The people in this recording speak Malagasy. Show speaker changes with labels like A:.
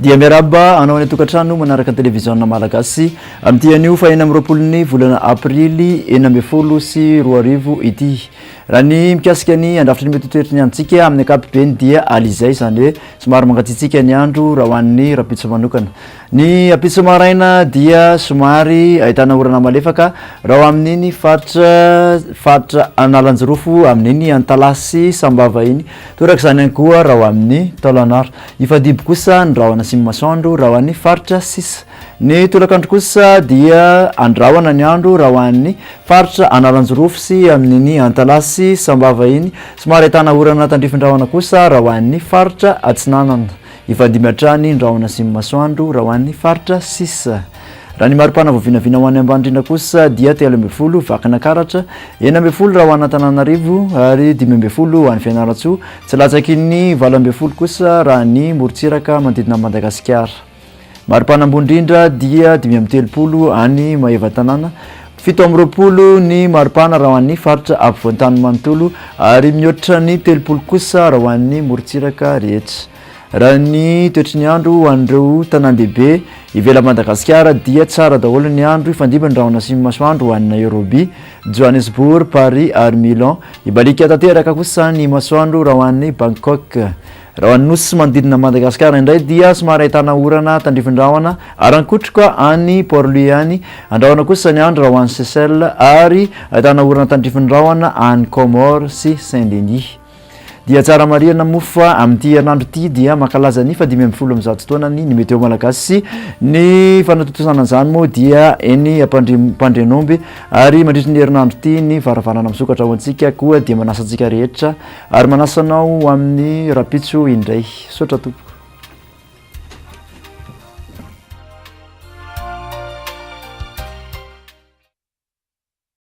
A: Dia miaraba anao ny tokantrano manaraka televizionna malagasy amty anio fa ena am'roapolony volana aprily 2024 ity raha ny mikasika ny andrafitra ny metotoetry ny antsika amin'ny ankapobeny dia alizay zany hoe somary mangatitsika ny andro raha hoan'ny rapitso manokana ny apitso maraina dia somary ahitana orana malefaka raha amin'iny faritra analanjirofo amin'iny antalasy sambava iny toraka zany any koa raha amin'ny taolanar ifadibo kosa ny rahona simy masoandro raha hoan'ny faritra sisa ny tolakandro kosa dia andrahoana ny andro raha hoan'ny faritra analanjirofo sy amin'iny antalasy sambava iny somary ahitana orana tandrifindrahona kosa raha hoan'ny faritra atsinanana ifadimy hatrany ndrahona simy masoandro raha hoan'ny faritra sisa raha ny maripana voavinavina ho an'ny ambandrindra kosa dia 3 vakana karatra 9 raha ho an'ny Antananarivo ary 5 ho an'ny Fianaratsoa tsy latsaky ny 12 kosa raha ny morontsiraka manodidina Madagasikara maripana ambondrindra dia 5 any Maevatanana 7 ny maripana raha hoan'ny faritra ampovoantany manontolo ary mihoatra ny 3 kosa raha hoan'ny morontsiraka rehetra raha ny toetry ny andro ho an'ireo tanàn-dehibe ivela Madagasikara dia tsara daholo ny andro ifandimby ny rahona simy masoandro ho an'ny Nairobi, Johannesburg, Paris ary Milan ibalika tanteraka kosa ny masoandro raha ho an'ny Bangkok raha ho an'ny nosy manodidina Madagasikara indray dia somary ahitana orana tandrifindrahona arankotroka any Port-Louis any andrahona kosa ny andro raha ho an'ny Seychelles ary ahitana orana tandrifindrahona any Comores sy Saint-Denis dia tsara marihana mofa amin'ity herinandro ity dia makalaza ny 510 taonany ny meteo malagasy ny fanatotosana izany moa dia eny ampandrenomby ary mandritry ny herinandro ity ny varavarana misokatra ho antsika koa dia manasa antsika rehetra ary manasanao amin'ny rapitso indray sotra tompo